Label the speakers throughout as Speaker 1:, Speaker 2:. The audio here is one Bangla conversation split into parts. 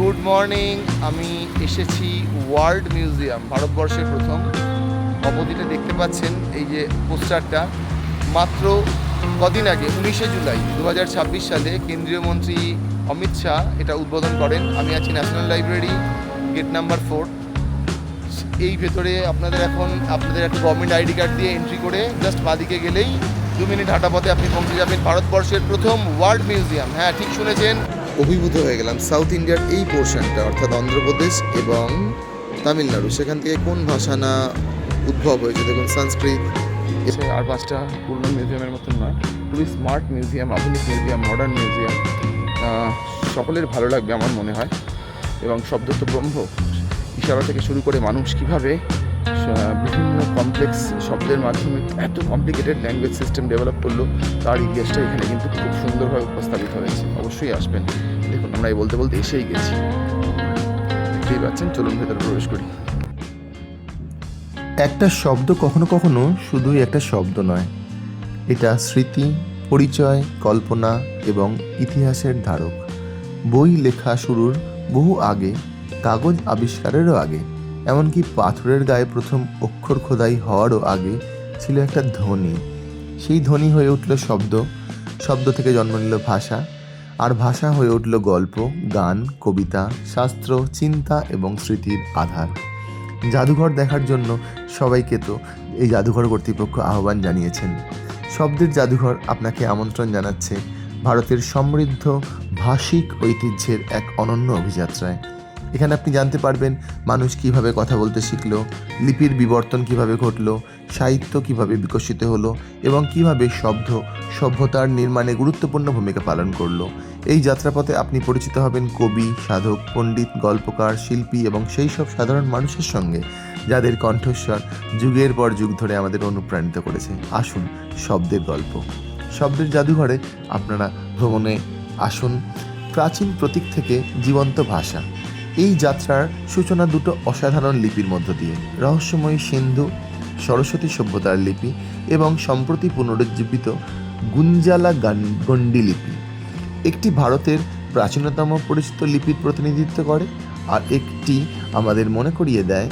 Speaker 1: Good morning. আমি এসেছি ওয়ার্ল্ড মিউজিয়াম, ভারতবর্ষের প্রথম। অপোজিটে দেখতে পাচ্ছেন এই যে পোস্টারটা, মাত্র কদিন আগে 19শে জুলাই 2026 সালে কেন্দ্রীয় মন্ত্রী অমিত শাহ এটা উদ্বোধন করেন। আমি আছি ন্যাশনাল লাইব্রেরি, গেট নাম্বার 4। এই ভেতরে আপনাদের একটা গভর্নমেন্ট আইডি কার্ড দিয়ে এন্ট্রি করে জাস্ট বাদিকে গেলেই 2 মিনিট হাঁটা পথে আপনি পৌঁছে যাবেন ভারতবর্ষের প্রথম ওয়ার্ল্ড মিউজিয়াম। হ্যাঁ, ঠিক শুনেছেন। অভিভূত হয়ে গেলাম সাউথ ইন্ডিয়ার এই পোর্শনটা, অর্থাৎ অন্ধ্রপ্রদেশ এবং তামিলনাড়ু। সেখান থেকে কোন ভাষা না উদ্ভব হয়েছে দেখুন, সংস্কৃত। এসে আর 5টা পুরনো মিউজিয়ামের মতন নয়, খুবই স্মার্ট মিউজিয়াম, আধুনিক মিউজিয়াম, মডার্ন মিউজিয়াম। সকলের ভালো লাগবে আমার মনে হয়। এবং শব্দ তো ব্রহ্ম, ইশারা থেকে শুরু করে মানুষ কীভাবে বিভিন্ন কমপ্লেক্স শব্দের মাধ্যমে এত কমপ্লিকেটেড ল্যাঙ্গুয়েজ সিস্টেম ডেভেলপ করলো, তার ইতিহাসটা এখানে কিন্তু খুব সুন্দরভাবে উপস্থাপিত হয়েছে। অবশ্যই আসবেন। দেখুন, আমরা এই বলতে বলতে এসেই গেছি, দেখতেই পাচ্ছেন। চলুন ভেতরে প্রবেশ করি।
Speaker 2: একটা শব্দ কখনো কখনো শুধুই একটা শব্দ নয়, এটা স্মৃতি, পরিচয়, কল্পনা এবং ইতিহাসের ধারক। বই লেখা শুরুর বহু আগে, কাগজ আবিষ্কারেরও আগে, এমনকি পাথরের গায়ে প্রথম অক্ষর খোদাই হওয়ারও আগে ছিল একটা ধ্বনি। সেই ধ্বনি হয়ে উঠল শব্দ, শব্দ থেকে জন্ম নিল ভাষা, আর ভাষা হয়ে উঠল গল্প, গান, কবিতা, শাস্ত্র, চিন্তা এবং স্মৃতির আধার। জাদুঘর দেখার জন্য সবাইকে তো এই জাদুঘর কর্তৃপক্ষ আহ্বান জানিয়েছেন। শব্দের জাদুঘর আপনাকে আমন্ত্রণ জানাচ্ছে ভারতের সমৃদ্ধ ভাষিক ঐতিহ্যের এক অনন্য অভিযাত্রায়। এখানে আপনি জানতে পারবেন মানুষ কিভাবে কথা বলতে শিখলো, লিপির বিবর্তন কিভাবে ঘটলো, সাহিত্য কিভাবে বিকশিত হলো এবং কিভাবে শব্দ সভ্যতার নির্মাণে গুরুত্বপূর্ণ ভূমিকা পালন করলো। এই যাত্রাপথে আপনি পরিচিত হবেন কবি, সাধক, পণ্ডিত, গল্পকার, শিল্পী এবং সেই সব সাধারণ মানুষের সঙ্গে যাদের কণ্ঠস্বর যুগের পর যুগ ধরে আমাদের অনুপ্রাণিত করেছে। আসুন, শব্দের গল্প, শব্দের জাদুঘরে আপনারা ভ্রমণে আসুন। প্রাচীন প্রতীক থেকে জীবন্ত ভাষা, এই যাত্রার সূচনা দুটো অসাধারণ লিপির মধ্য দিয়ে, রহস্যময়ী সিন্ধু সরস্বতী সভ্যতার লিপি এবং সম্প্রতি পুনরুজ্জীবিত গুঞ্জালা গন্ডি লিপি। একটি ভারতের প্রাচীনতম পরিচিত লিপির প্রতিনিধিত্ব করে, আর একটি আমাদের মনে করিয়ে দেয়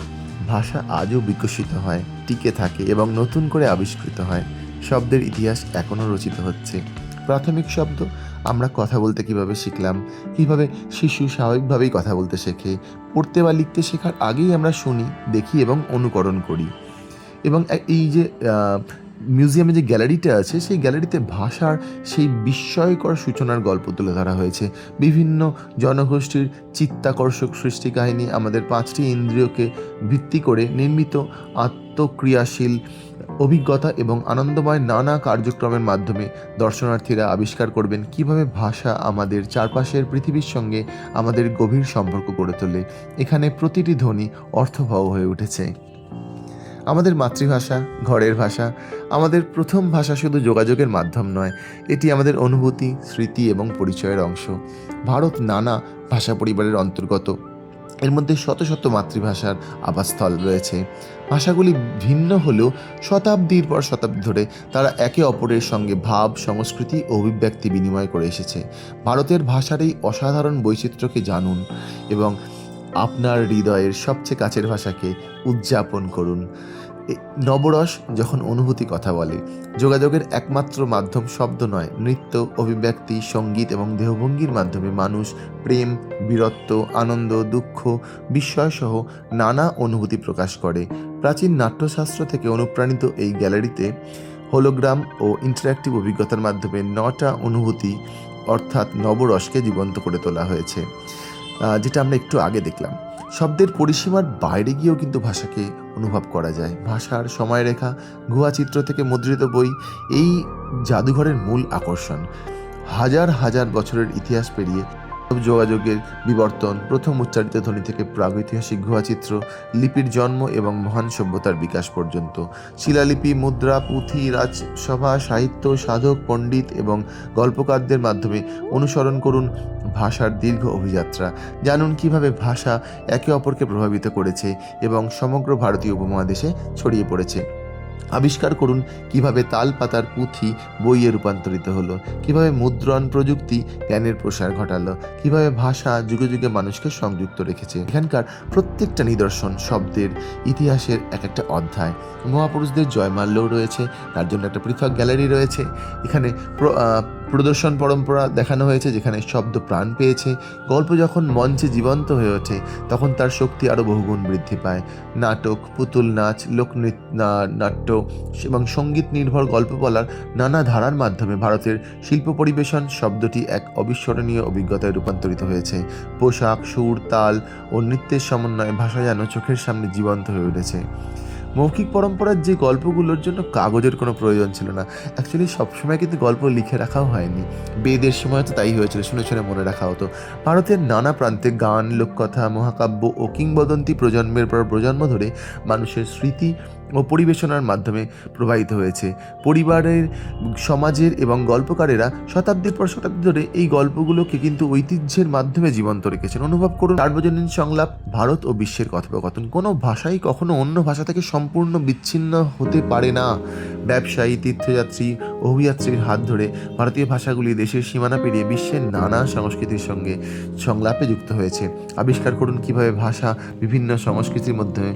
Speaker 2: ভাষা আজও বিকশিত হয়, টিকে থাকে এবং নতুন করে আবিষ্কৃত হয়। শব্দের ইতিহাস এখনও রচিত হচ্ছে। প্রাথমিক শব্দ, আমরা কথা বলতে কিভাবে শিখলাম, কিভাবে শিশু স্বাভাবিকভাবেই কথা বলতে শেখে। পড়তে বা লিখতে শেখার আগেই আমরা শুনি, দেখি এবং অনুকরণ করি। এবং এই যে মিউজিয়ামে যে গ্যালারিটা আছে, সেই গ্যালারিতে ভাষার সেই বিস্ময়কর সূচনার গল্প তুলে ধরা হয়েছে। বিভিন্ন জনগোষ্ঠীর চিত্তাকর্ষক সৃষ্টি কাহিনী আমাদের 5টি ইন্দ্রিয়কে ভিত্তি করে নির্মিত আত্মক্রিয়াশীল অভিজ্ঞতা এবং আনন্দময় নানা কার্যক্রমের মাধ্যমে দর্শনার্থীরা আবিষ্কার করবেন কিভাবে ভাষা আমাদের চারপাশের পৃথিবীর সঙ্গে আমাদের গভীর সম্পর্ক গড়ে তোলে। এখানে প্রতিটি ধ্বনি অর্থবহ হয়ে উঠেছে। আমাদের মাতৃভাষা, ঘরের ভাষা, আমাদের প্রথম ভাষা শুধু যোগাযোগের মাধ্যম নয়, এটি আমাদের অনুভূতি, স্মৃতি এবং পরিচয়ের অংশ। ভারত নানা ভাষা পরিবারের অন্তর্গত, এর মধ্যে শত শত মাতৃভাষার আবাসস্থল রয়েছে। ভাষাগুলি ভিন্ন হলেও শতাব্দীর পর শতাব্দী ধরে তারা একে অপরের সঙ্গে ভাব, সংস্কৃতি ও অভিব্যক্তি বিনিময় করে এসেছে। ভারতের ভাষার এই অসাধারণ বৈচিত্র্যকে জানুন এবং আপনার হৃদয়ের সবচেয়ে কাছের ভাষাকে উদযাপন করুন। নবরস যখন অনুভূতি কথা বলে, যোগাযোগের একমাত্র মাধ্যম শব্দ নয়, নৃত্য, অভিব্যক্তি, সঙ্গীত এবং দেহভঙ্গির মাধ্যমে মানুষ প্রেম, বীরত্ব, আনন্দ, দুঃখ, বিস্ময় সহ নানা অনুভূতি প্রকাশ করে। প্রাচীন নাট্যশাস্ত্র থেকে অনুপ্রাণিত এই গ্যালারিতে হোলোগ্রাম ও ইন্টারঅ্যাক্টিভ অভিজ্ঞতার মাধ্যমে 9টা অনুভূতি অর্থাৎ নবরসকে জীবন্ত করে তোলা হয়েছে, যেটা আমরা একটু আগে দেখলাম। শব্দের পরিসীমার বাইরে গিয়েও কিন্তু ভাষাকে অনুভব করা যায়। ভাষার সময়রেখা, গুহাচিত্র থেকে মুদ্রিত বই এই জাদুঘরের মূল আকর্ষণ। হাজার হাজার বছরের ইতিহাস পেরিয়ে যোগাযোগের বিবর্তন, প্রথম উচ্চারিত ধ্বনি থেকে প্রাগৈতিহাসিক গুহাচিত্র, লিপির জন্ম এবং মহান সভ্যতার বিকাশ পর্যন্ত, শিলালিপি, মুদ্রা, পুঁথি, রাজসভা, সাহিত্য, সাধক, পণ্ডিত এবং গল্পকারদের মাধ্যমে অনুসরণ করুন ভাষার দীর্ঘ অভিযাত্রা। জানুন কিভাবে ভাষা একে অপরকে প্রভাবিত করেছে এবং সমগ্র ভারতীয় উপমহাদেশে ছড়িয়ে পড়েছে। আবিষ্কার করুন কিভাবে তাল পাতার পুঁথি বইয়ে রূপান্তরিত হলো, কিভাবে মুদ্রণ প্রযুক্তি জ্ঞানের প্রসার ঘটালো, কিভাবে ভাষা যুগে যুগে মানুষকে সংযুক্ত রেখেছে। এখানকার প্রত্যেকটা নিদর্শন শব্দের ইতিহাসের এক একটা অধ্যায়। মহাপুরুষদের জয়মাল্যও রয়েছে, তার জন্য একটা পৃথক গ্যালারি রয়েছে। এখানে প্রদর্শন পরম্পরা দেখানো হয়েছে, যেখানে শব্দ প্রাণ পেয়েছে। গল্প যখন মঞ্চে জীবন্ত হয়ে ওঠে তখন তার শক্তি আরও বহুগুণ বৃদ্ধি পায়। নাটক, পুতুল নাচ, নাট্য এবং সঙ্গীত নির্ভর গল্প বলার নানা ধারার মাধ্যমে ভারতের শিল্প পরিবেশন শব্দটি এক অবিস্মরণীয় অভিজ্ঞতায় রূপান্তরিত হয়েছে। পোশাক, সুর, তাল ও নৃত্যের সমন্বয়ে ভাষা যেন চোখের সামনে জীবন্ত হয়ে উঠেছে। মৌখিক পরম্পরার যে গল্পগুলোর জন্য কাগজের কোনো প্রয়োজন ছিল না, অ্যাকচুয়ালি সবসময় কিন্তু গল্প লিখে রাখাও হয়নি। বেদের সময় তো তাই হয়েছিল, শুনে শুনে মনে রাখা হতো। ভারতের নানা প্রান্তে গান, লোককথা, মহাকাব্য ও কিংবদন্তি প্রজন্মের পর প্রজন্ম ধরে মানুষের স্মৃতি ও পরিবেশনার মাধ্যমে প্রবাহিত হয়েছে। পরিবারের, সমাজের এবং গল্পকারেরা শতাব্দীর পর শতাব্দী ধরে এই গল্পগুলোকে কিন্তু ঐতিহ্যের মাধ্যমে জীবন্ত রেখেছেন। অনুভব করুন সার্বজনীন সংলাপ, ভারত ও বিশ্বের কথোপকথন। কোনো ভাষাই কখনো অন্য ভাষা থেকে সম্পূর্ণ বিচ্ছিন্ন হতে পারে না। ব্যবসায়ী, তীর্থযাত্রী, অভিযাত্রীর হাত ধরে ভারতীয় ভাষাগুলি দেশের সীমানা পেরিয়ে বিশ্বের নানা সংস্কৃতির সঙ্গে সংলাপে যুক্ত হয়েছে। আবিষ্কার করুন কিভাবে ভাষা বিভিন্ন সংস্কৃতির মধ্যে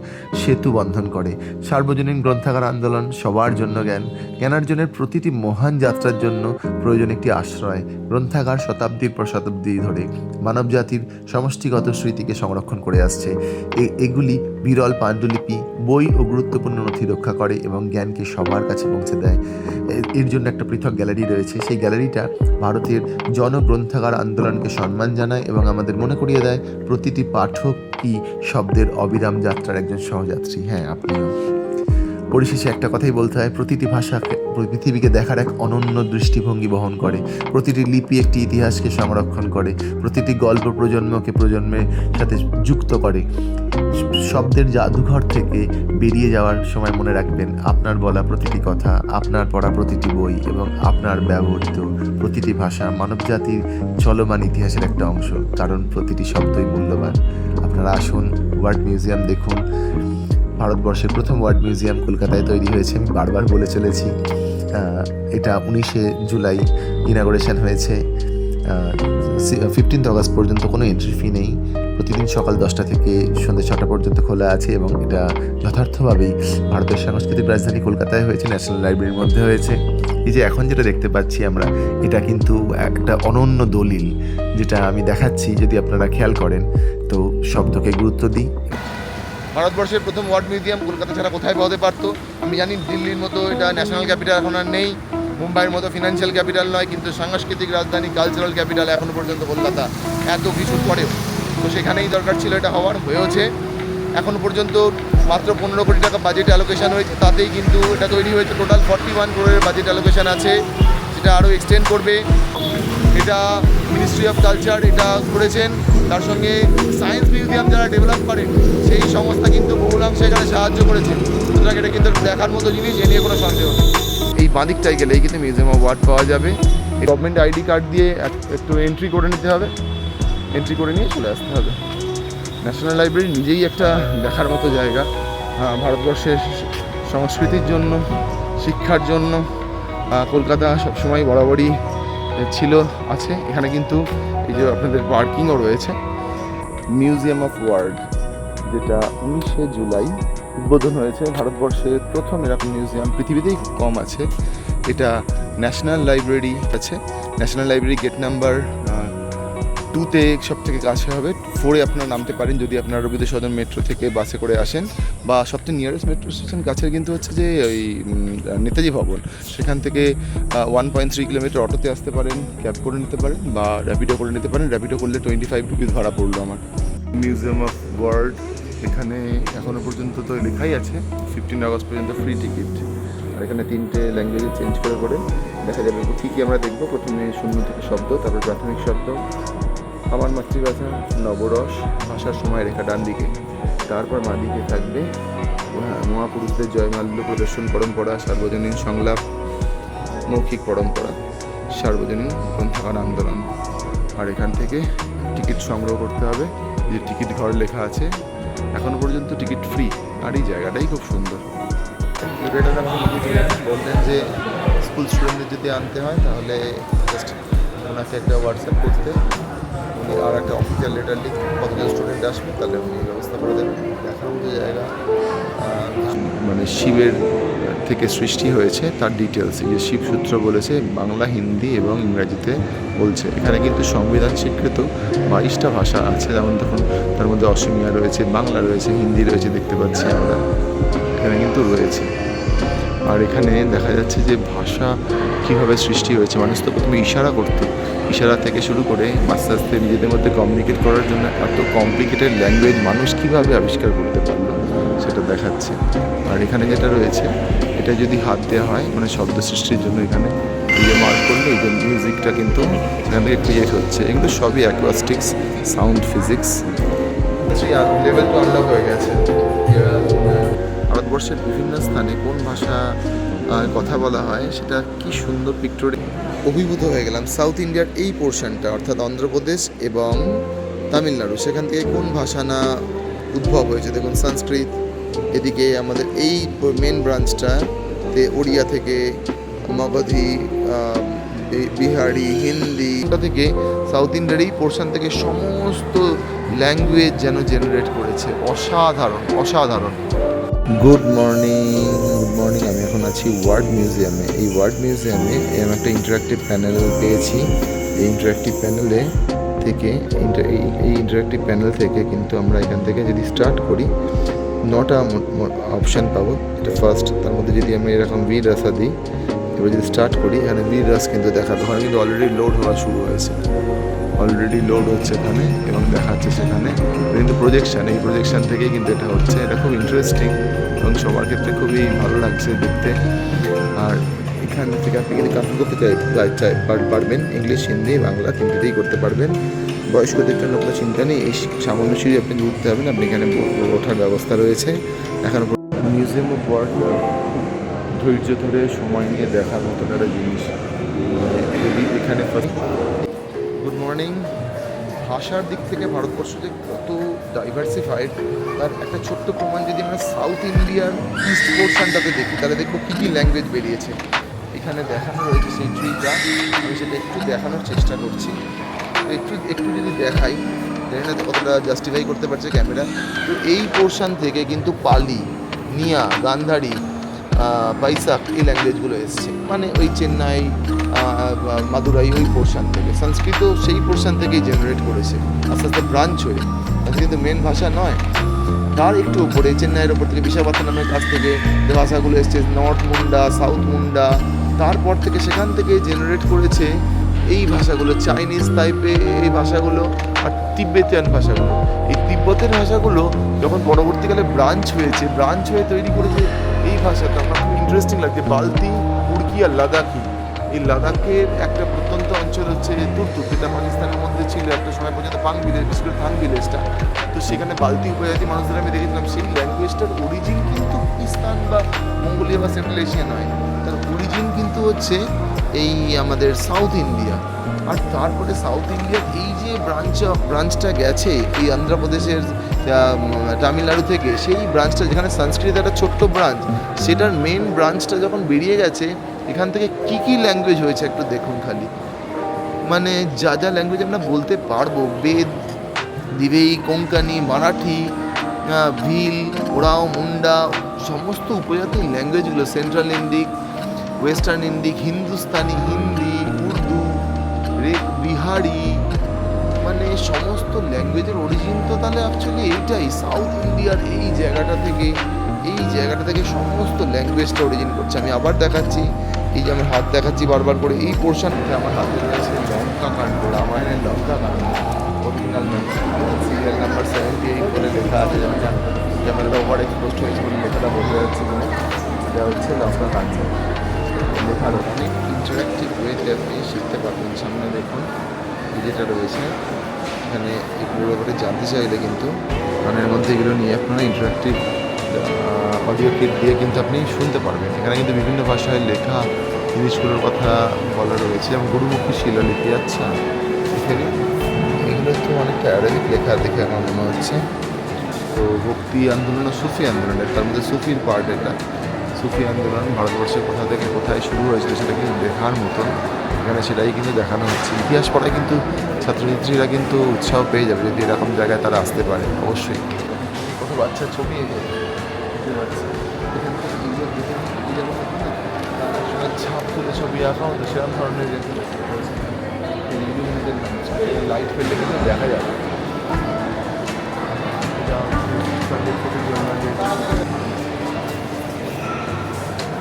Speaker 2: সেতু বন্ধন করে। সার্বজনীন গ্রন্থাগার আন্দোলন, সবার জন্য জ্ঞান। জ্ঞানার্জনের প্রতিটি মহান যাত্রার জন্য প্রয়োজন একটি আশ্রয়। গ্রন্থাগার শতাব্দীর পর শতাব্দী ধরে মানবজাতির সমষ্টিগত স্মৃতিকে সংরক্ষণ করে আসছে। এগুলি বিরল পাণ্ডুলিপি, বই ও গুরুত্বপূর্ণ নথি রক্ষা করে এবং জ্ঞানকে সবার কাছে পৌঁছে দেয়। এর জন্য একটা পৃথক গ্যালারি রয়েছে। সেই গ্যালারিটা ভারতের জনগ্রন্থাগার আন্দোলনকে সম্মান জানায় এবং আমাদের মনে করিয়ে দেয় প্রতিটি পাঠকই শব্দের অবিরাম যাত্রার একজন সহযাত্রী। হ্যাঁ, আপনিও। পরিশেষে একটা কথাই বলতে হয়, প্রতিটি ভাষাকে পৃথিবীকে দেখার এক অনন্য দৃষ্টিভঙ্গি বহন করে। প্রতিটি লিপি একটি ইতিহাসকে সংরক্ষণ করে। প্রতিটি গল্প প্রজন্মকে প্রজন্মের সাথে যুক্ত করে। শব্দের জাদুঘর থেকে বেরিয়ে যাওয়ার সময় মনে রাখবেন, আপনার বলা প্রতিটি কথা, আপনার পড়া প্রতিটি বই এবং আপনার ব্যবহৃত প্রতিটি ভাষা মানবজাতির চলমান ইতিহাসের একটা অংশ, কারণ প্রতিটি শব্দই মূল্যবান। আপনারা আসুন, ওয়ার্ড মিউজিয়াম দেখুন। ভারতবর্ষের প্রথম ওয়ার্ড মিউজিয়াম কলকাতায় তৈরি হয়েছে, আমি বারবার বলে চলেছি। এটা 19শে জুলাই ইনাগোরেশন হয়েছে। 15 অগস্ট পর্যন্ত কোনো এন্ট্রি ফি নেই। প্রতিদিন সকাল 10টা থেকে সন্ধ্যে 6টা পর্যন্ত খোলা আছে এবং এটা যথার্থভাবেই ভারতের সাংস্কৃতিক রাজধানী কলকাতায় হয়েছে, ন্যাশনাল লাইব্রেরির মধ্যে হয়েছে। এই যে এখন যেটা দেখতে পাচ্ছি আমরা, এটা কিন্তু একটা অনন্য দলিল, যেটা আমি দেখাচ্ছি। যদি আপনারা খেয়াল করেন তো শব্দকে গুরুত্ব দিই।
Speaker 1: ভারতবর্ষের প্রথম ওয়ার্ড মিউজিয়াম কলকাতা ছাড়া কোথায় হতে পারতো? আমি জানি দিল্লির মতো এটা ন্যাশনাল ক্যাপিটাল এখন আর নেই, মুম্বাইয়ের মতো ফিনান্সিয়াল ক্যাপিটাল নয়, কিন্তু সাংস্কৃতিক রাজধানী, কালচারাল ক্যাপিটাল এখনও পর্যন্ত কলকাতা, এত কিছুর পরেও। তো সেখানেই দরকার ছিল এটা হওয়ার, হয়েওছে। এখনও পর্যন্ত মাত্র 15 কোটি টাকা বাজেট অ্যালোকেশন হয়েছে, তাতেই কিন্তু এটা তৈরি হয়েছে। টোটাল 41 crore বাজেট অ্যালোকেশন আছে, যেটা আরও এক্সটেন্ড করবে। এটা মিনিস্ট্রি অফ কালচার এটা করেছেন, তার সঙ্গে সায়েন্স মিউজিয়াম যারা ডেভেলপ করেন সেই সংস্থা কিন্তু বহুলাংশে এখানে সাহায্য করেছেন। সুতরাং এটা কিন্তু দেখার মতো জিনিস, এ নিয়ে কোনো সন্দেহ নেই। এই বাঁদিকটায় গেলেই কিন্তু মিউজিয়াম অফ ওয়ার্ড পাওয়া যাবে। গভর্নমেন্ট আইডি কার্ড দিয়ে একটু এন্ট্রি করে নিতে হবে, এন্ট্রি করে নিয়ে চলে আসতে হবে। ন্যাশনাল লাইব্রেরি নিজেই একটা দেখার মতো জায়গা। ভারতবর্ষের সংস্কৃতির জন্য, শিক্ষার জন্য কলকাতা সবসময় বরাবরই ছিল, আছে। এখানে কিন্তু এই যে আপনাদের পার্কিংও রয়েছে। মিউজিয়াম অফ ওয়ার্ড, যেটা 19শে জুলাই উদ্বোধন হয়েছে। ভারতবর্ষের প্রথম এরকম মিউজিয়াম, পৃথিবীতেই খুব কম আছে। এটা ন্যাশনাল লাইব্রেরি আছে। ন্যাশনাল লাইব্রেরি গেট নাম্বার 2তে সব থেকে কাছে হবে। 4-এ আপনারা নামতে পারেন যদি আপনারা রবীন্দ্র সদন মেট্রো থেকে বাসে করে আসেন, বা সবচেয়ে নিয়ারেস্ট মেট্রো স্টেশন কাছের কিন্তু হচ্ছে যে ওই নেতাজি ভবন, সেখান থেকে 1.3 কিলোমিটার অটোতে আসতে পারেন, ক্যাব করে নিতে পারেন বা র্যাপিডো করে নিতে পারেন। র্যাপিডো করলে 25 রুপিস ভাড়া পড়লো আমার। মিউজিয়াম অফ ওয়ার্ড, এখানে এখনও পর্যন্ত তো লেখাই আছে 15 আগস্ট পর্যন্ত ফ্রি টিকিট। আর এখানে 3টে ল্যাঙ্গুয়েজে চেঞ্জ করে করে দেখা যাবে কী কী আমরা দেখবো। প্রথমে শূন্য থেকে শব্দ, তারপর প্রাথমিক শব্দ, আমার মাতৃভাষা, নবরস, ভাষার সময় রেখা ডান দিকে, তারপর মা দিকে থাকবে মহাপুরুষদের জয়মাল্য প্রদর্শন পরম্পরা, সার্বজনীন সংলাপ, মৌখিক পরম্পরা, সার্বজনীন গ্রন্থাগার আন্দোলন। আর এখান থেকে টিকিট সংগ্রহ করতে হবে, যে টিকিট ঘর লেখা আছে। এখনও পর্যন্ত টিকিট ফ্রি, আর এই জায়গাটাই খুব সুন্দর। আসছেন কিউরেটার আপনি নিজে ছিলেন, বললেন যে স্কুল স্টুডেন্টদের যদি আনতে হয় তাহলে জাস্ট ওনাকে একটা হোয়াটসঅ্যাপ করতে, উনি আর একটা অফিসিয়াল লেটার লিখ কতজন স্টুডেন্ট আসবে তাহলে উনি ব্যবস্থা করে দেবেন। দেখার মতো জায়গা, মানে শিবের থেকে সৃষ্টি হয়েছে তার ডিটেলস, এই যে শিবসূত্র বলেছে বাংলা, হিন্দি এবং ইংরাজিতে বলছে। এখানে কিন্তু সংবিধান স্বীকৃত 22টা ভাষা আছে, যেমন দেখুন তার মধ্যে অসমিয়া রয়েছে, বাংলা রয়েছে, হিন্দি রয়েছে, দেখতে পাচ্ছি আমরা এখানে কিন্তু রয়েছে। আর এখানে দেখা যাচ্ছে যে ভাষা কীভাবে সৃষ্টি হয়েছে। মানুষ তো প্রথমে ইশারা করতো, ইশারা থেকে শুরু করে আস্তে আস্তে নিজেদের মধ্যে কমিউনিকেট করার জন্য এত কমপ্লিকেটেড ল্যাঙ্গুয়েজ মানুষ কীভাবে আবিষ্কার করতে পারলো সেটা দেখাচ্ছে। আর এখানে যেটা রয়েছে এটা যদি হাত দেওয়া হয় মানে শব্দ সৃষ্টির জন্য এখানে দিয়ে মার্ক করলে এই যে মিউজিকটা কিন্তু এখান থেকে ক্রিয়েট হচ্ছে। এগুলো সবই acoustics, sound physics, level two unlock হয়ে গেছে। ভারতবর্ষের বিভিন্ন স্থানে কোন ভাষা কথা বলা হয় সেটা কি সুন্দর পিক্টোরে অভিভূত হয়ে গেলাম। সাউথ ইন্ডিয়ার এই পোর্শনটা অর্থাৎ অন্ধ্রপ্রদেশ এবং তামিলনাড়ু, সেখান থেকে কোন ভাষা না উদ্ভব হয়েছে। দেখুন সংস্কৃত, এদিকে আমাদের এই মেন ব্রাঞ্চটাতে ওড়িয়া থেকে মগধি, বিহারি, হিন্দি, এটা থেকে সাউথ ইন্ডিয়ার এই পোর্শন থেকে সমস্ত ল্যাঙ্গুয়েজ যেন জেনারেট করেছে। অসাধারণ অসাধারণ। Good morning, good morning. আমি এখন আছি ওয়ার্ড মিউজিয়ামে। এই ওয়ার্ড মিউজিয়ামে এরকম একটা ইন্টারাক্টিভ প্যানেল পেয়েছি। এই ইন্টারাক্টিভ প্যানেলে থেকে এই ইন্টারাক্টিভ প্যানেল থেকে কিন্তু আমরা এখান থেকে যদি স্টার্ট করি 9টা অপশান পাবো। এটা ফার্স্ট, তার মধ্যে যদি আমি এরকম বীর রাসা দিই, এবার যদি স্টার্ট করি এখানে বীর রাস কিন্তু দেখাবে। ওখানে কিন্তু অলরেডি লোড হওয়া শুরু হয়েছে, অলরেডি লোড হচ্ছে এখানে এবং দেখাচ্ছে সেখানে কিন্তু প্রজেকশান, এই প্রজেকশান থেকেই কিন্তু এটা হচ্ছে। এটা খুব ইন্টারেস্টিং এবং সবার ক্ষেত্রে খুবই ভালো লাগছে দেখতে। আর এখান থেকে আপনি কিন্তু কাজ করতে পারবেন, ইংলিশ, হিন্দি, বাংলা তিনটেতেই করতে পারবেন। বয়স্কদের জন্য কোনো চিন্তা নেই, এই সামান্য সিঁড়ি আপনি উঠতে হবেন, আপনি এখানে ওঠার ব্যবস্থা রয়েছে। এখন মিউজিয়াম অফ ওয়ার্ড ধৈর্য ধরে সময় নিয়ে দেখার মতো একটা জিনিস। যদি এখানে গুড মর্নিং। ভাষার দিক থেকে ভারতবর্ষ যে কত ডাইভার্সিফাইড তার একটা ছোট্ট প্রমাণ যদি আমরা সাউথ ইন্ডিয়ার ইস্ট পোর্শনটাতে দেখি তাহলে দেখবো কী কী ল্যাঙ্গুয়েজ বেরিয়েছে। এখানে দেখানো রয়েছে সেই ট্রিটা, আমি সেটা একটু দেখানোর চেষ্টা করছি। একটু যদি দেখাই, জানি না কতটা জাস্টিফাই করতে পারছে ক্যামেরা। তো এই পোর্শন থেকে কিন্তু পালি, নিয়া, গান্ধারী, বৈশাখ এই ল্যাঙ্গুয়েজগুলো এসছে, মানে ওই চেন্নাই, মাদুরাই ওই পোর্শন থেকে। সংস্কৃত সেই পোর্শন থেকেই জেনারেট করেছে আস্তে আস্তে ব্রাঞ্চ হয়ে, তাতে কিন্তু মেন ভাষা নয়। তার একটু উপরে চেন্নাইয়ের ওপর থেকে বিশাখাপত্তনমের কাছ থেকে যে ভাষাগুলো এসছে, নর্থ মুন্ডা, সাউথ মুন্ডা, তারপর থেকে সেখান থেকে জেনারেট করেছে এই ভাষাগুলো, চাইনিজ টাইপে এই ভাষাগুলো আর তিব্বেতিয়ান ভাষাগুলো। এই তিব্বতের ভাষাগুলো যখন পরবর্তীকালে ব্রাঞ্চ হয়ে তৈরি করেছে এই ভাষাটা। আমার খুব ইন্টারেস্টিং লাগছে। বালতি, কুর্কি আর লাদাখি, এই লাদাখের একটা প্রত্যন্ত অঞ্চল হচ্ছে তুর্তুক, যেটা পাকিস্তানের মধ্যে ছিল একটা সময় পর্যন্ত, পাং ভিলেজ, বিশেষ করে পাং ভিলেজটা। তো সেখানে বালতি উপজাতি মানুষদের আমি দেখেছিলাম। সেই ল্যাঙ্গুয়েজটার অরিজিন কিন্তু পাকিস্তান বা মঙ্গোলিয়া বা সেন্ট্রাল এশিয়া নয়, তার অরিজিন কিন্তু হচ্ছে এই আমাদের সাউথ ইন্ডিয়া। আর তারপরে সাউথ ইন্ডিয়ার এই যে ব্রাঞ্চটা গেছে এই অন্ধ্রপ্রদেশের তামিলনাড়ু থেকে, সেই ব্রাঞ্চটা যেখানে সংস্কৃত একটা ছোট্ট ব্রাঞ্চ, সেটার মেন ব্রাঞ্চটা যখন বেরিয়ে গেছে, এখান থেকে কী কী ল্যাঙ্গুয়েজ হয়েছে একটু দেখুন খালি। মানে যা যা ল্যাঙ্গুয়েজ আমরা বলতে পারবো, বেদ, দিবেই, কোঙ্কানি, মারাঠি, ভিল, ওরাও, মুন্ডা, সমস্ত উপজাতি ল্যাঙ্গুয়েজগুলো, central Indic, western Indic, Hindustani, Hindi, Urdu, Bihari, মানে সমস্ত ল্যাঙ্গুয়েজের অরিজিন তো তাহলে অ্যাকচুয়ালি এইটাই সাউথ ইন্ডিয়ার এই জায়গাটা থেকে সমস্ত ল্যাঙ্গুয়েজটা অরিজিন করছে। আমি আবার দেখাচ্ছি, এই যে আমার হাত দেখাচ্ছি বারবার করে, এই পোর্শনটা আমার হাতে রয়েছে লঙ্কা কাণ্ড, রামায়ণের লঙ্কা কাণ্ড, অরিজিনাল সিরিয়াল নাম্বার 78 বলে লেখা আছে। ক্যামেরাটা ওভার এক্সপোজড হয়েছে বলে লেখাটা বোঝা যাচ্ছে কিনা। এটা হচ্ছে লঙ্কা কাণ্ড লেখার অনেক ইন্টারাক্টিভ ওয়েতে আপনি শিখতে পারবেন। সামনে দেখুন যেটা রয়েছে এখানে, এগুলোর ব্যাপারে জানতে চাইলে কিন্তু গানের মধ্যে এগুলো নিয়ে আপনারা ইন্টারাক্টিভ অডিও ক্লিপ দিয়ে কিন্তু আপনি শুনতে পারবেন। এখানে কিন্তু বিভিন্ন ভাষায় লেখা জিনিসগুলোর কথা বলা রয়েছে, যেমন গুরুমুখী শিলালিপি। আচ্ছা, এখানে এগুলো তো অনেকটা অ্যারাবিক লেখা দেখে আমার মনে হচ্ছে। তো ভক্তি আন্দোলন ও সুফি আন্দোলনের, তার মধ্যে সুফির পার্ট এটা। সুফি আন্দোলন ভারতবর্ষের কোথা থেকে কোথায় শুরু হয়েছিল সেটা কিন্তু দেখার মতন। এখানে সেটাই কিন্তু দেখানো হচ্ছে। ইতিহাস পড়ায় কিন্তু ছাত্রছাত্রীরা কিন্তু উৎসাহ পেয়ে যাবে যদি এরকম জায়গায় তারা আসতে পারে। অবশ্যই কত বাচ্চার ছবি এঁকে ছাপ তুলে ছবি আঁকা হতো সেরকম ধরনের লাইট ফেললে কিন্তু দেখা যাবে।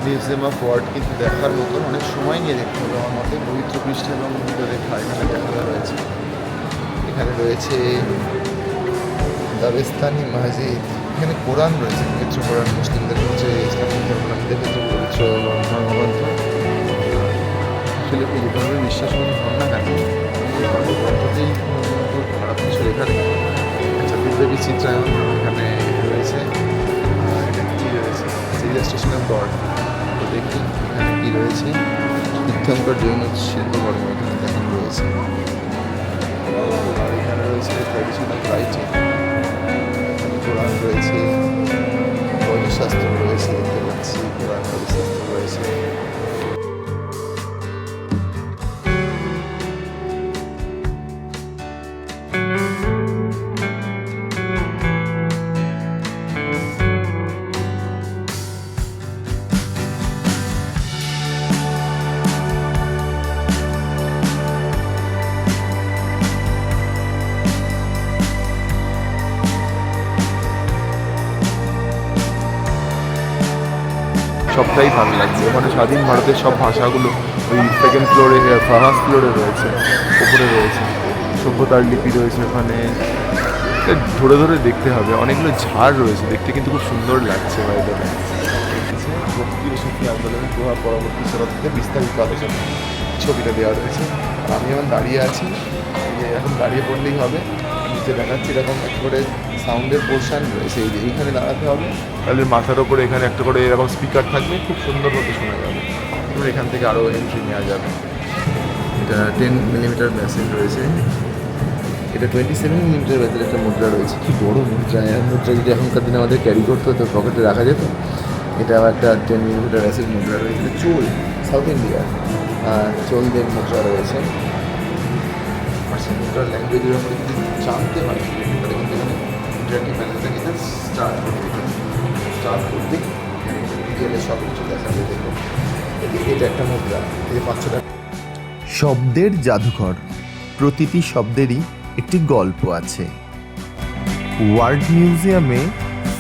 Speaker 1: মিউজিয়াম অফ ওয়ার্ড কিন্তু দেখার মতন, অনেক সময় নিয়ে দেখতে হবে আমার মতে। পবিত্র পৃষ্ঠ এবং রেখা এখানে দেখানো রয়েছে। এখানে রয়েছে দাবেস্তানি মসজিদ, এখানে কোরআন রয়েছে, পবিত্র কোরআন, মুসলিমদের হচ্ছে ইসলামিক ধর্মাবলম্বীদের ক্ষেত্রে পবিত্র ধর্মগ্রন্থ। আসলে যেভাবে বিশ্বাস মনে হন না কেন গ্রন্থতেই খারাপ কিছু লেখা নেই। আচ্ছা, দুর্দেবী চিত্রায়ন এখানে রয়েছে। এটা কী রয়েছে? ইলাস্ট্রেশনের গড। তো দেখি এখানে কী রয়েছে। তীর্থঙ্কর জৈন শিল্পকর্ম এখানে দেখানো রয়েছে। আর এখানে রয়েছে ট্র্যাডিশনাল রাইটিং, এখানে কোরআন রয়েছে, বৈশাস্ত্র রয়েছে, দেখতে পাচ্ছি কোরআন বৈশাস্ত্র রয়েছে। সবটাই ভালো লাগছে। ওখানে স্বাধীন ভারতের সব ভাষাগুলো ওই সেকেন্ড ফ্লোরে, ফার্স্ট ফ্লোরে রয়েছে, ওপরে রয়েছে। সভ্যতার লিপি রয়েছে ওখানে, ধরে ধরে দেখতে হবে। অনেকগুলো ঝাড় রয়েছে, দেখতে কিন্তু খুব সুন্দর লাগছে বাইরে। ভক্তি ও সুফি আন্দোলনের প্রভাব পরবর্তী শতাব্দীতে বিস্তারিত আলোচনা ছবিটা দেওয়া রয়েছে। আমি এখন দাঁড়িয়ে আছি, এখন দাঁড়িয়ে পড়লেই হবে। নিচে দেখাচ্ছি এরকম একটা করে সাউন্ডের পোর্শন রয়েছে, এইখানে দাঁড়াতে হবে। তাহলে মাথার ওপরে এখানে একটা করে এরকম স্পিকার থাকবে, খুব সুন্দর মতো শোনা যাবে। এবার এখান থেকে আরও এন্ট্রি নেওয়া যাবে। এটা 10 মিলিমিটার মেশিন রয়েছে। এটা 27 মিলিমিটার ভেতরে একটা মুদ্রা রয়েছে। কি বড় মুদ্রা! মুদ্রা যদি এখনকার দিনে আমাদের ক্যারি করতে হতো, পকেটে রাখা যেত। এটা একটা 10 মিলিমিটার অ্যাসিড মুদ্রা রয়েছে। চোল, সাউথ ইন্ডিয়ার চোলদের মুদ্রা রয়েছে। আর সেই মুদ্রার ল্যাঙ্গুয়েজের উপরে যদি জানতে হয় তাহলে কিন্তু এখানে ইন্টারনেট প্যানেলটা কিন্তু স্টার্ট করতে গেলে সব কিছু দেখা যায়। দেখুন এটা একটা মুদ্রা, এই 500 টাকা।
Speaker 2: শব্দের জাদুঘর, প্রতিটি শব্দেরই একটি গল্প আছে। ওয়ার্ল্ড মিউজিয়ামে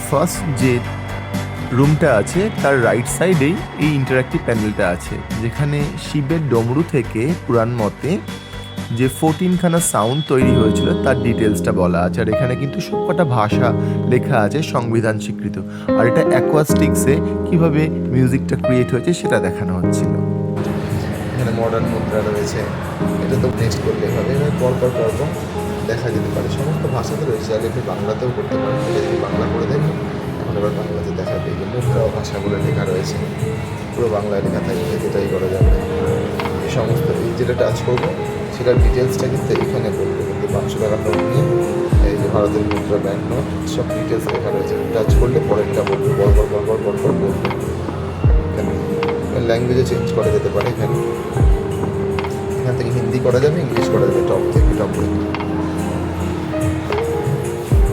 Speaker 2: ফার্স্ট যে রুমটা আছে তার রাইট সাইডেই এই ইন্টারঅ্যাক্টিভ প্যানেলটা আছে, যেখানে শিবের ডমরু থেকে পুরাণ মতে যে 14খানা সাউন্ড তৈরি হয়েছিল তার ডিটেলসটা বলা আছে। আর এখানে কিন্তু সবকটা ভাষা লেখা আছে, সংবিধান স্বীকৃত। আর এটা অ্যাকোয়াস্টিক্সে কীভাবে মিউজিকটা ক্রিয়েট হয়েছে সেটা দেখানো হচ্ছিল।
Speaker 1: এখানে মডার্ন মুদ্রা রয়েছে, এটা তো নেক্সট করলে হবে। এবার পরপর দেখা যেতে পারে। সমস্ত ভাষাতে রয়েছে, আর আপনি বাংলাতেও করতে পারেন। এটা যদি বাংলা করে দেন, এখন এবার বাংলাতে দেখাবে। এই যে মুদ্রা ও ভাষাগুলো লেখা রয়েছে, পুরো বাংলায় লেখা থাকবে, যেটাই করা যাবে। এই সমস্ত যেটা টাচ করবো সেটার ডিটেলসটা কিন্তু এখানে বলবো। কিন্তু 500 টাকার নোট নিয়ে এই যে ভারতের মুদ্রা, ব্যাংক নোট, সব ডিটেলস লেখা রয়েছে। টাচ করলে পরেরটা বলবো, পরপর বলবো। এখানে ল্যাঙ্গুয়েজে চেঞ্জ করা যেতে পারে। এখান থেকে হিন্দি করা যাবে, ইংলিশ করা যাবে, টপ থেকে।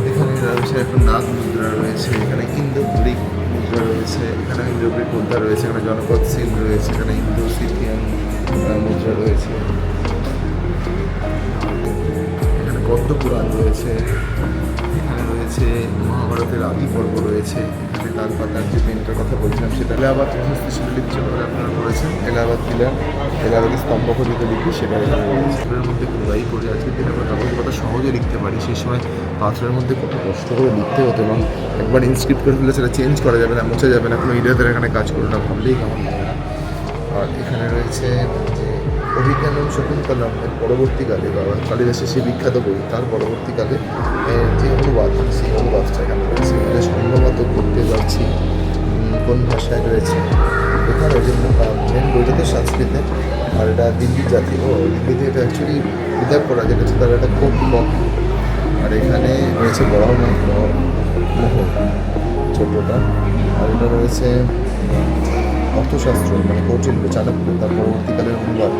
Speaker 1: এখানে রয়েছে একটা নাগ মুদ্রা রয়েছে, এখানে ইন্দো গ্রিক মুদ্রা রয়েছে, এখানে ইন্দো গ্রিক মুদ্রা রয়েছে, এখানে জনপদ সিল রয়েছে, এখানে ইন্দো সিথিয়ান মুদ্রা রয়েছে, এখানে পদ্ম পুরাণ রয়েছে, এখানে রয়েছে মহাভারতের আদি পর্ব রয়েছে। এখানে লাল পাতার যে পেনটার কথা বলছিলাম সেটা এলাহাবাদ শিলালিপি যেভাবে আপনারা করেছেন, এলাহাবাদ পিলার, এলাহাবাদী স্তম্ভ খোদিত লিপি, সেটা এখানে রয়েছে। পাথরের মধ্যে খোদাই করে আজকে দিনে আমরা কাগজে কত সহজে লিখতে পারি, সেই সময় পাথরের মধ্যে কত কষ্ট করে লিখতে হতো। এবং একবার ইনস্ক্রিপ্ট করে ফেলে সেটা চেঞ্জ করা যাবে না, মোছা যাবে না। কোনো ইডিয়াদের এখানে কাজ করে না, ভাবলেই কেমন লাগে না। আর এখানে রয়েছে যে অভিজ্ঞানম শকুন্তলম, এর পরবর্তীকালে বাবা কালিদাসের সেই বিখ্যাত বই, তার পরবর্তীকালে যে অনুবাদ, সেই অনুবাদটা এখানে রয়েছে। এটা সম্ভবত করতে যাচ্ছি কোন ভাষায় রয়েছে এখানে, যে মেন বইটা তো সংস্কৃতে, আর এটা দিল্লির জাতি। দিল্লিতে এটা অ্যাকচুয়ালি রিজার্ভ করা যেটা হচ্ছে তার একটা খুব কপি। আর এখানে রয়েছে বড় মোহর ছোটটা, আর এটা রয়েছে
Speaker 2: অর্থশাস্ত্র মানে কৌটিল্য চাণক্য তার পরবর্তীকালের অনুবাদ।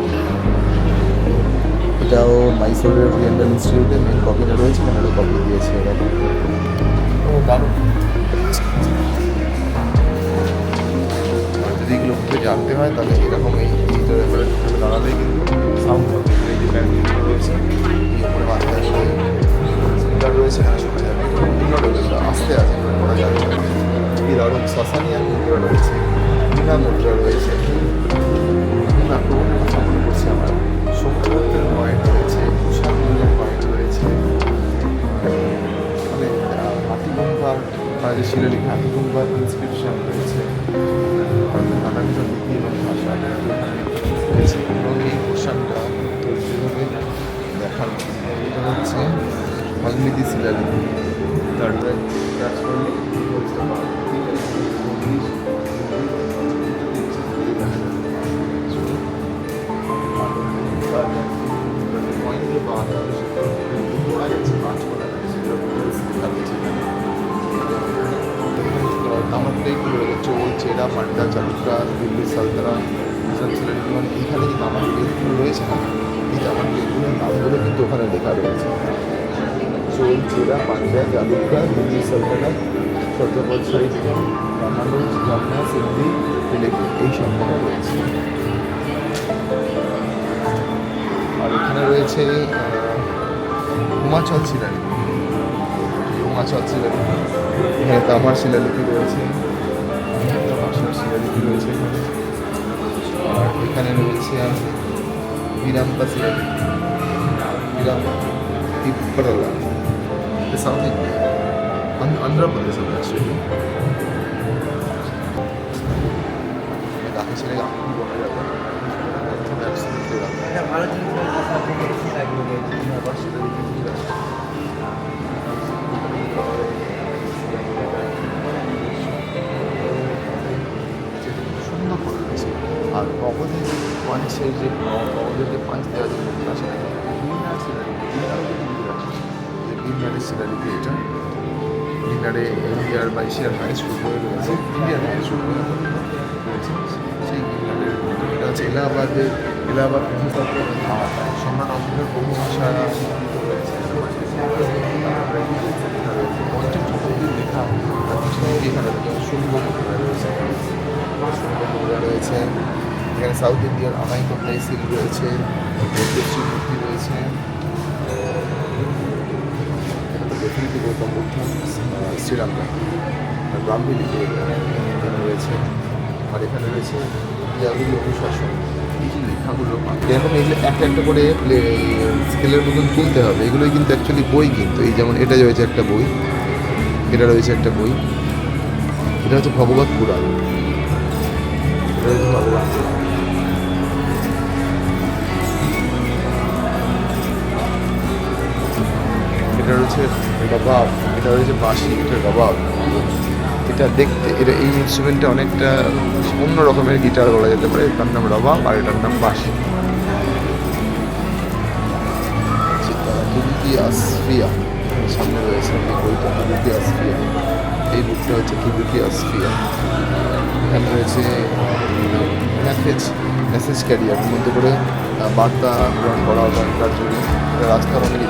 Speaker 2: এটাও মাইসোরের ওরিয়েন্টাল ইনস্টিটিউটে মেন কপিটা রয়েছে, এখানেও কপি দিয়েছে এরকম। ও দারুণ। আর যদি এগুলো ঘুরে জানতে হয় তাহলে এরকম এই দাঁড়ালেই কিন্তু সাউন্ড হবে। এই যে ব্যান্ডগুলো রয়েছে, এই উপরে মাথায় স্পিকার রয়েছে, এখানে শোনা যাবে। বিভিন্ন রয়েছে, আস্তে আস্তে করা যাবে। কি দারুণ। শ্মশানিয়ান মুদ্রা রয়েছে, বিনা মুদ্রা রয়েছে। আক্রমণের কথা মনে করছি আমার। সমুদ্রের পয়েন্ট রয়েছে, তুষারের পয়েন্ট রয়েছে, মানে হাতিগঙ্গার যে শিলালিপি হাতিগঙ্গার ইনস্ক্রিপশন রয়েছে, নানাবিধ লিপি এবং ভাষা রয়েছে। এবং এই পোশাকটা যেভাবে দেখানো, এটা হচ্ছে ভাগ্নিতি শিলালিপি। তারপরে আমার প্লেটগুলো চোল চেরা পান্ডা চালুকা দিল্লি সালতানাত মানে এইখানে যে আমার প্লেটগুলো রয়েছে না, এই আমার প্লেটগুলোর নামগুলো কিন্তু ওখানে লেখা রয়েছে। চোল চেরা পান্ডা চালুকা দিল্লি সালতানাত সত্যপদ সাহিত্য রামানুজ জামনা সিদ্ধি তেলেগু এই সবগুলো রয়েছে। আর এখানে রয়েছে হিমাচল শিলালিপি, হিমাচল শিলালিপি, এখানে তামার শিলালিপি রয়েছে, ভাষার শিলালিপি রয়েছে এখানে। আর এখানে রয়েছে বিরাম্পা শিলালিপি, বিরাম্পা তিপ্পারালা, সাউথ ইন্ডিয়া, অন্ধ্রপ্রদেশ অ্যাকচুয়ালি। তাকে ছেড়ে আপনি বলা যাবে সুন্দর করে রয়েছে। আর নগদের পাঞ্চের যে নগদের যে পাঞ্চ দেওয়া যে মুদ্রা সেটা গিরনার শিলালিপি, গিরনারও কিন্তু লিখে আছে যে গিরনারের শিলালিপি এটা। গিরনারে ইন্ডিয়ার বা এশিয়ার হাইস্ট ফুটবল রয়েছে, ইন্ডিয়ার হাইস্ট ফুটবল রয়েছে। সেই গিরনারের এটা হচ্ছে এলাহাবাদ সম্রাট অশোকের বহু ভাষা রয়েছে। পঞ্চম শতাব্দীর লেখা এখানে শুল্ক মুদ্রা রয়েছে, শুল্ক মুদ্রা রয়েছে। এখানে সাউথ ইন্ডিয়ার আনাইকম তহসিল রয়েছে, দেবশ্রী মূর্তি রয়েছে। এটা তো ডেফিনেটলি গৌতম বুদ্ধ শ্রীরামটা ব্রাহ্মী লিপি এখানে রয়েছে। আর এখানে রয়েছে ইয়াগুলি অনুশাসন, এই যে লেখাগুলো এরকম এগুলো একটা একটা করে স্কেলের মতন তুলতে হবে। এগুলোই কিন্তু অ্যাকচুয়ালি বই, কিন্তু এই যেমন এটা রয়েছে একটা বই, এটা রয়েছে একটা বই, এটা হচ্ছে ভগবত পুরাণ, এটা হচ্ছে ভগবান পুরাণ। এটা রয়েছে রবাব, এটা রয়েছে বাঁশি, এটা রবাব। এটা দেখতে এটা এই ইনস্ট্রুমেন্টটা অনেকটা অন্য রকমের গিটার বলা যেতে পারে। এটার নাম রবাব আর এটার নাম বাঁশি। কিবুকি আসফিয়া সামনে রয়েছে এই বইটা, কিবুকি আসফিয়া। এই বুকটা হচ্ছে কিবুকি আসফিয়া। এখানে রয়েছে মেসেজ ক্যারিয়ার, মধ্যে করে বার্তা গ্রহণ করা দরকার জন্য রাস্তার অনেক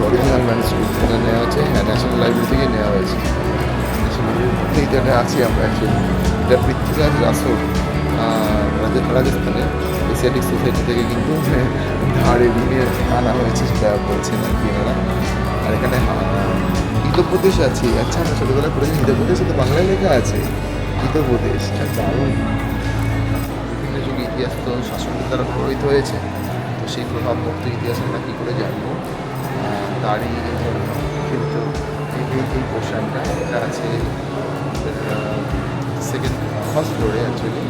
Speaker 2: অরিজিনাল ম্যানুস্ক্রিপ্ট এটা নেওয়া হচ্ছে, হ্যাঁ ন্যাশনাল লাইব্রেরি থেকে নেওয়া হয়েছে। এইটা আছি আমরা অ্যাকচুয়ালি। এটা পৃথ্বীরাজ রাসোর রাজস্থানের এশিয়াটিক সোসাইটি থেকে কিন্তু ধারে ঋণে আনা হয়েছে, সেটা বলছেন আর কি এনারা। আর এখানে হিতোপদেশ আছে। আচ্ছা, আমরা ছোটোবেলায় পড়েছি হিতোপদেশ, তো বাংলায় লেখা আছে হিতোপদেশ। দারুণ। বিভিন্ন যুগে ইতিহাস তো শাসনের দ্বারা প্রভাবিত হয়েছে, তো সেই প্রভাব মুক্ত ইতিহাস আমরা কী করে জানবো, তারই কিন্তু এই পোর্শনটা এটা আছে ফার্স্ট ফ্লোরে অ্যাকচুয়ালি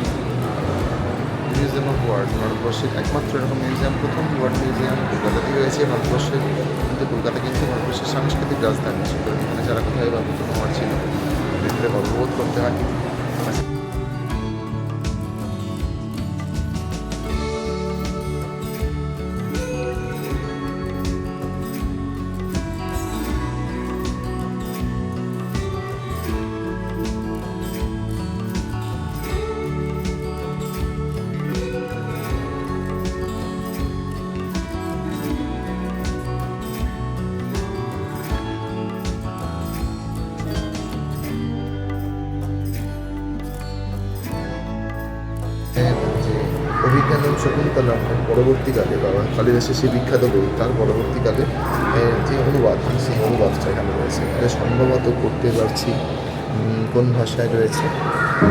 Speaker 2: মিউজিয়াম অফ ওয়ার্ড। ভারতবর্ষের একমাত্র এরকম মিউজিয়াম, প্রথম ওয়ার্ড মিউজিয়াম কলকাতাতেই হয়েছে ভারতবর্ষের। কিন্তু কলকাতা কিন্তু ভারতবর্ষের সাংস্কৃতিক রাজধানী ছিল, এখানে যারা কোথায় বা প্রথম ওয়ার্ড ছিল এক্ষেত্রে গর্ববোধ করতে হয়। শকুন্তলার পরবর্তীকালে বা কালিদাসের সেই বিখ্যাত বই তার পরবর্তীকালে যে অনুবাদ সেই অনুবাদটা এখানে রয়েছে। এটা সম্ভবত করতে পারছি কোন ভাষায় রয়েছে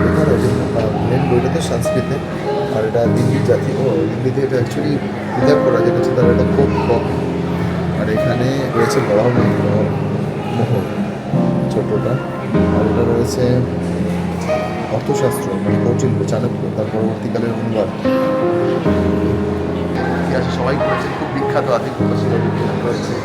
Speaker 2: এখানে। মেন বইটা তো সংস্কৃতে, আর এটা দিল্লির জাতি ও দিল্লিতে এটা অ্যাকচুয়ালি প্রিজার্ভ করা, যেটা হচ্ছে তার একটা খুব কপি। আর এখানে রয়েছে মোহর ছোটটা, আর এটা রয়েছে অর্থশাস্ত্র মানে কৌটিল্য চাণক্য তার পরবর্তীকালের অনুবাদ। ইতিহাসে সবাই করেছে, খুব বিখ্যাত আদিকতা রয়েছে।